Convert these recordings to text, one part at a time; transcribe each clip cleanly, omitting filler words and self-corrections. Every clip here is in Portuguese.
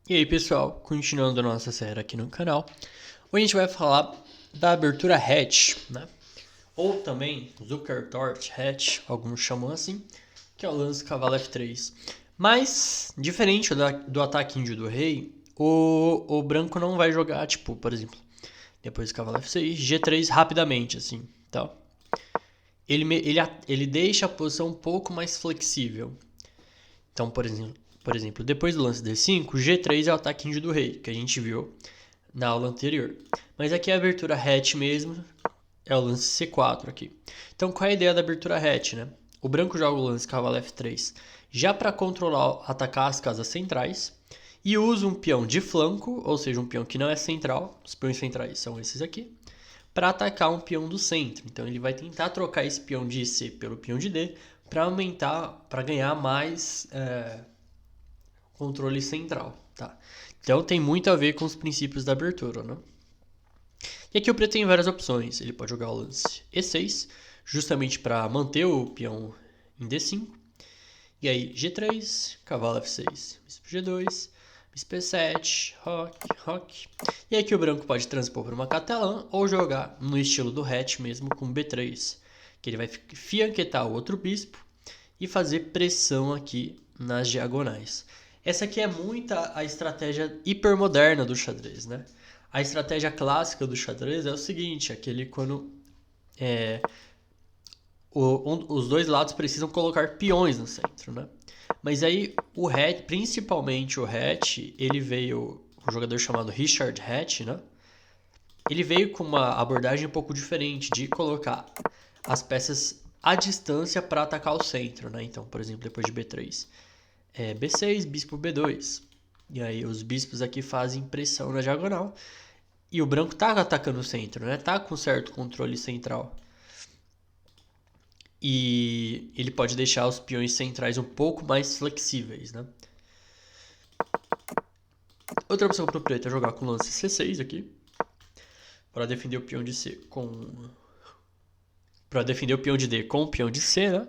E aí pessoal, continuando a nossa série aqui no canal, hoje a gente vai falar da abertura hatch, né? Ou também Zukertort hatch, alguns chamam assim, que é o lance cavalo F3. Mas, diferente do ataque índio do rei, o branco não vai jogar, tipo, por exemplo, depois do cavalo F6, G3 rapidamente, assim, tá? Ele deixa a posição um pouco mais flexível. Então, por exemplo, depois do lance D5, G3 é o ataque índio do rei, que a gente viu na aula anterior. Mas aqui a abertura hatch mesmo é o lance C4 aqui. Então, qual é a ideia da abertura hatch, né? O branco joga o lance cavalo F3 já para controlar, atacar as casas centrais e usa um peão de flanco, ou seja, um peão que não é central, os peões centrais são esses aqui, para atacar um peão do centro. Então ele vai tentar trocar esse peão de C pelo peão de D para aumentar, para ganhar mais controle central, tá? Então tem muito a ver com os princípios da abertura, né? E aqui o preto tem várias opções. Ele pode jogar o lance E6, justamente para manter o peão em D5. E aí G3, cavalo F6, bispo G2, bispo E7, roque. E aqui o branco pode transpor para uma catalã ou jogar no estilo do hatch mesmo com B3, que ele vai fianquetar o outro bispo e fazer pressão aqui nas diagonais. Essa aqui é a estratégia hipermoderna do xadrez, né? A estratégia clássica do xadrez é o seguinte, aquele quando os dois lados precisam colocar peões no centro, né? Mas aí o hatch, principalmente o hatch, ele veio, um jogador chamado Richard Hatch, né? Ele veio com uma abordagem um pouco diferente de colocar as peças à distância para atacar o centro, né? Então, por exemplo, depois de B3, B6, bispo B2. E aí os bispos aqui fazem pressão na diagonal. E o branco tá atacando o centro, né? Tá com certo controle central. E ele pode deixar os peões centrais um pouco mais flexíveis, né? Outra opção para o preto é jogar com lance C6 aqui, para defender o peão de C para defender o peão de D com o peão de C, né?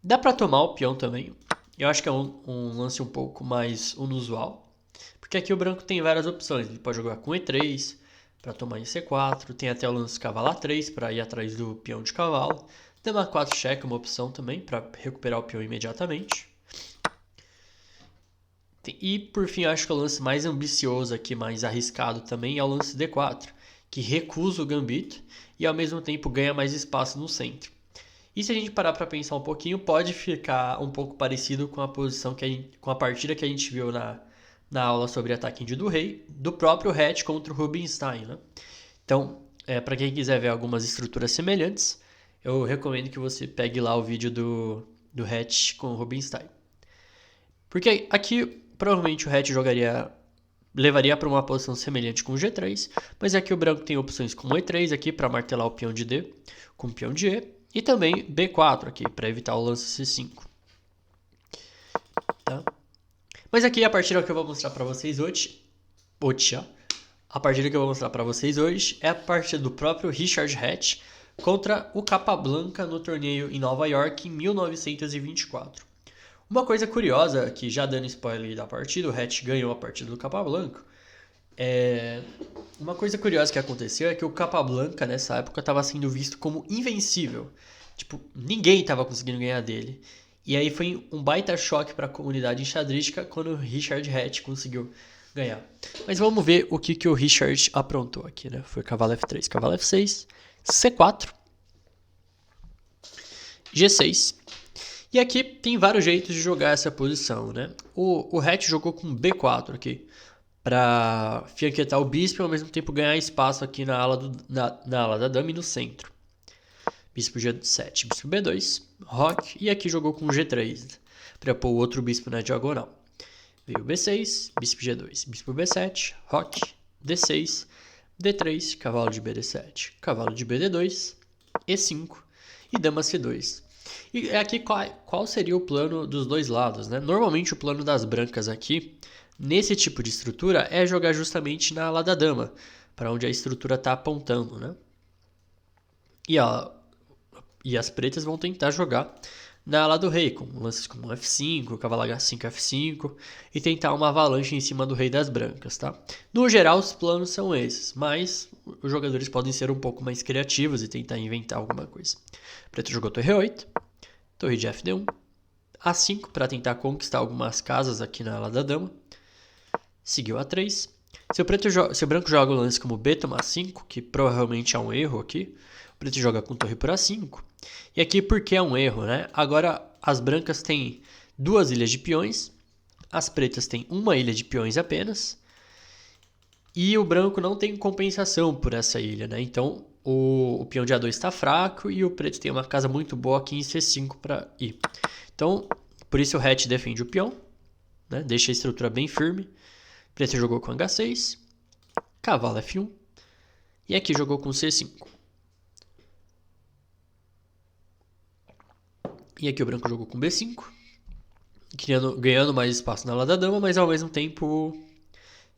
Dá para tomar o peão também. Eu acho que é um lance um pouco mais inusual, porque aqui o branco tem várias opções. Ele pode jogar com E3 para tomar em C4, tem até o lance cavalo A3 para ir atrás do peão de cavalo. Dama 4 cheque é uma opção também para recuperar o peão imediatamente. E por fim, acho que o lance mais ambicioso aqui, mais arriscado também, é o lance D4, que recusa o gambito e ao mesmo tempo ganha mais espaço no centro. E se a gente parar para pensar um pouquinho, pode ficar um pouco parecido com a posição com a partida que a gente viu na aula sobre ataque índio do rei, do próprio Hatch contra o Rubinstein, né? Então, para quem quiser ver algumas estruturas semelhantes, eu recomendo que você pegue lá o vídeo do Hatch com o Rubinstein. Porque aqui provavelmente o Hatch levaria para uma posição semelhante com o G3, mas aqui o branco tem opções como E3 aqui para martelar o peão de D com o peão de E e também B4 aqui para evitar o lance C5. Tá? Mas aqui a partida que eu vou mostrar para vocês hoje, a partida que eu vou mostrar para vocês hoje é a partida do próprio Richard Hatch contra o Capablanca no torneio em Nova York em 1924. Uma coisa curiosa, que já dando spoiler da partida, o Hatch ganhou a partida do Capablanca. Uma coisa curiosa que aconteceu é que o Capablanca nessa época estava sendo visto como invencível. Tipo, ninguém estava conseguindo ganhar dele. E aí foi um baita choque para a comunidade enxadrística quando o Richard Hatch conseguiu ganhar. Mas vamos ver o que o Richard aprontou aqui, né? Foi cavalo F3, cavalo F6, C4, G6. E aqui tem vários jeitos de jogar essa posição, né? O Hatch jogou com B4 aqui, para fianquetar o bispo e ao mesmo tempo ganhar espaço aqui na ala da dama e no centro. Bispo G7, bispo B2, roque, e aqui jogou com G3, para pôr o outro bispo na diagonal. Veio B6, bispo G2, bispo B7, roque, D6, D3, cavalo de BD7, cavalo de BD2, E5 e dama C2. E aqui qual seria o plano dos dois lados, né? Normalmente o plano das brancas aqui, nesse tipo de estrutura, é jogar justamente na ala da dama, para onde a estrutura está apontando, né? E as pretas vão tentar jogar na ala do rei, com lances como F5, cavalo H5, F5, e tentar uma avalanche em cima do rei das brancas, tá? No geral, os planos são esses, mas os jogadores podem ser um pouco mais criativos e tentar inventar alguma coisa. Preto jogou torre 8, torre de Fd1, A5 para tentar conquistar algumas casas aqui na ala da dama, seguiu A3. Se o branco joga o lance como B toma A5, que provavelmente é um erro aqui, o preto joga com torre por A5. E aqui por que é um erro, né? Agora as brancas têm 2 ilhas de peões, as pretas têm uma ilha de peões apenas, e o branco não tem compensação por essa ilha, né? Então o peão de A2 está fraco e o preto tem uma casa muito boa aqui em C5 para ir. Então, por isso o hatch defende o peão, né? Deixa a estrutura bem firme. Preto jogou com H6, cavalo F1, e aqui jogou com C5. E aqui o branco jogou com B5, ganhando mais espaço na ala da dama, mas ao mesmo tempo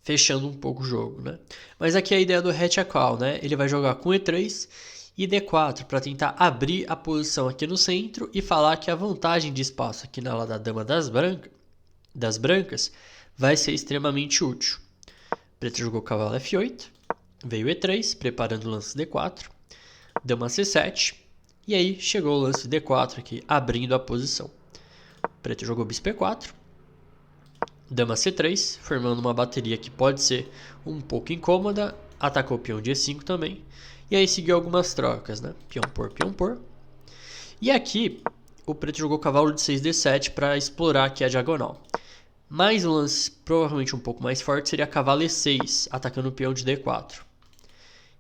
fechando um pouco o jogo, né? Mas aqui a ideia do hatch é qual, né? Ele vai jogar com E3 e D4 para tentar abrir a posição aqui no centro e falar que a vantagem de espaço aqui na ala da dama das brancas vai ser extremamente útil. Preto jogou cavalo F8, veio E3, preparando o lance D4, dama C7, e aí chegou o lance D4 aqui, abrindo a posição. Preto jogou bispo E4, dama C3, formando uma bateria que pode ser um pouco incômoda, atacou o peão de E5 também, e aí seguiu algumas trocas, né? Peão por. E aqui o preto jogou cavalo de 6D7 para explorar aqui a diagonal. Mas o lance provavelmente um pouco mais forte seria cavalo E6, atacando o peão de D4.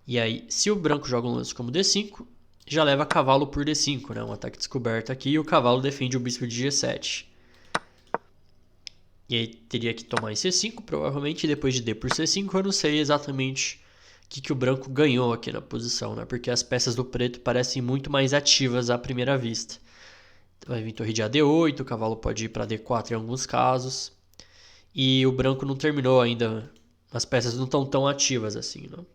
E aí, se o branco joga um lance como D5, já leva cavalo por D5, né? Um ataque descoberto aqui, e o cavalo defende o bispo de G7. E aí teria que tomar em C5, provavelmente, e depois de D por C5, eu não sei exatamente o que o branco ganhou aqui na posição, né? Porque as peças do preto parecem muito mais ativas à primeira vista. Vai vir torre de AD8, o cavalo pode ir para D4 em alguns casos. E o branco não terminou ainda. As peças não estão tão ativas assim, não?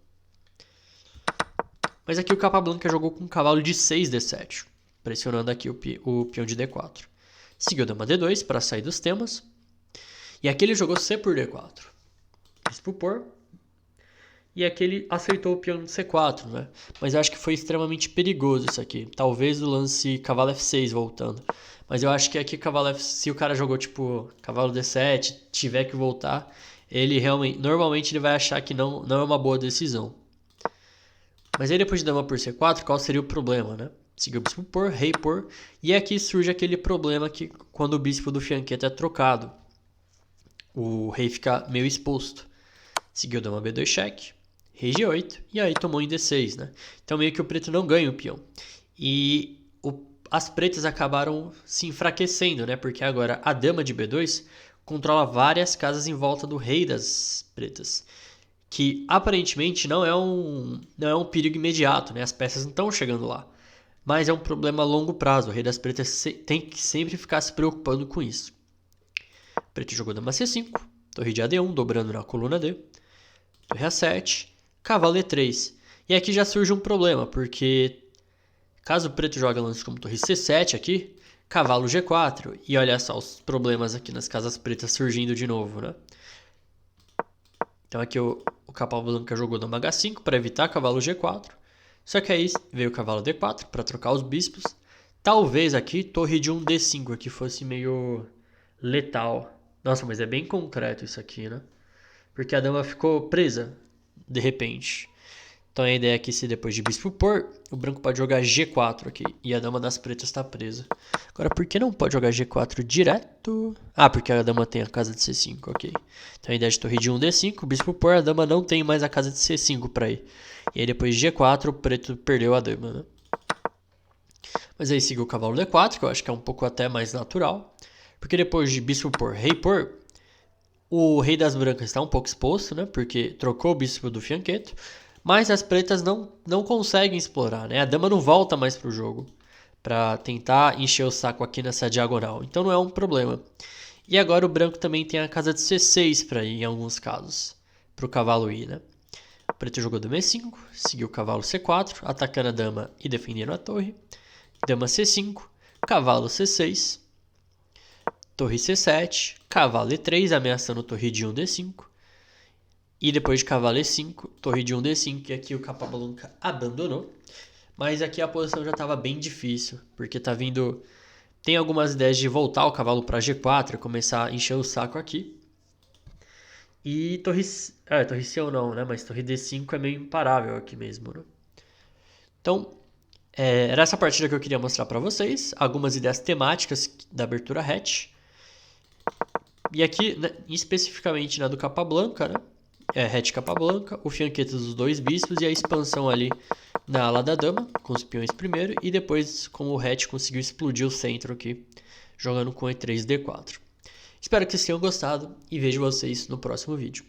Mas aqui o Capablanca jogou com um cavalo de 6D7, pressionando aqui o peão de D4. Seguiu dama D2 para sair dos temas. E aqui ele jogou C por D4. Bispo por. E aqui ele aceitou o peão de C4, né? Mas eu acho que foi extremamente perigoso isso aqui. Talvez o lance cavalo F6 voltando. Mas eu acho que aqui cavalo F... se o cara jogou tipo cavalo D7, tiver que voltar, ele normalmente ele vai achar que não é uma boa decisão. Mas aí depois de dama por C4, qual seria o problema, né? Seguiu bispo por, rei por, e aqui surge aquele problema que quando o bispo do fianqueta é trocado, o rei fica meio exposto. Seguiu dama B2 cheque, rei G8, e aí tomou em D6, né? Então meio que o preto não ganha o peão. E as pretas acabaram se enfraquecendo, né? Porque agora a dama de B2 controla várias casas em volta do rei das pretas, que aparentemente não é um perigo imediato, né? As peças não estão chegando lá. Mas é um problema a longo prazo. O rei das pretas tem que sempre ficar se preocupando com isso. Preto jogou dama C5, torre de AD1, dobrando na coluna D, torre A7, cavalo E3. E aqui já surge um problema, porque caso o preto jogue lance como torre C7 aqui, cavalo G4. E olha só os problemas aqui nas casas pretas surgindo de novo, né? Então aqui o Capablanca jogou dama H5 para evitar cavalo G4. Só que aí veio o cavalo D4 para trocar os bispos. Talvez aqui torre de um D5 aqui fosse meio letal. Nossa, mas é bem concreto isso aqui, né? Porque a dama ficou presa de repente. Então a ideia é que se depois de bispo por, o branco pode jogar G4 aqui. E a dama das pretas está presa. Agora, por que não pode jogar G4 direto? Ah, porque a dama tem a casa de C5, ok. Então a ideia de torre de 1 D5, bispo por, a dama não tem mais a casa de C5 para ir. E aí depois de G4, o preto perdeu a dama, né? Mas aí seguiu o cavalo D4, que eu acho que é um pouco até mais natural. Porque depois de bispo por, rei por, o rei das brancas está um pouco exposto, né? Porque trocou o bispo do fianqueto. Mas as pretas não conseguem explorar, né? A dama não volta mais para o jogo para tentar encher o saco aqui nessa diagonal. Então não é um problema. E agora o branco também tem a casa de C6 para ir em alguns casos, para o cavalo ir, né? O preto jogou dama E5, seguiu o cavalo C4, atacando a dama e defendendo a torre. Dama C5, cavalo C6, torre C7, cavalo E3, ameaçando torre de 1D5. E depois de cavalo E5, torre de 1D5, e aqui o Capablanca abandonou. Mas aqui a posição já estava bem difícil, porque tá vindo... Tem algumas ideias de voltar o cavalo para G4 e começar a encher o saco aqui. E torre C ou não, né? Mas torre D5 é meio imparável aqui mesmo, né? Então, era essa partida que eu queria mostrar para vocês. Algumas ideias temáticas da abertura hatch. E aqui, né, especificamente na do Capablanca, né? Hatch Capablanca, o fianquete dos 2 bispos e a expansão ali na ala da dama, com os peões primeiro. E depois, como o hatch conseguiu explodir o centro aqui, jogando com E3, D4. Espero que vocês tenham gostado e vejo vocês no próximo vídeo.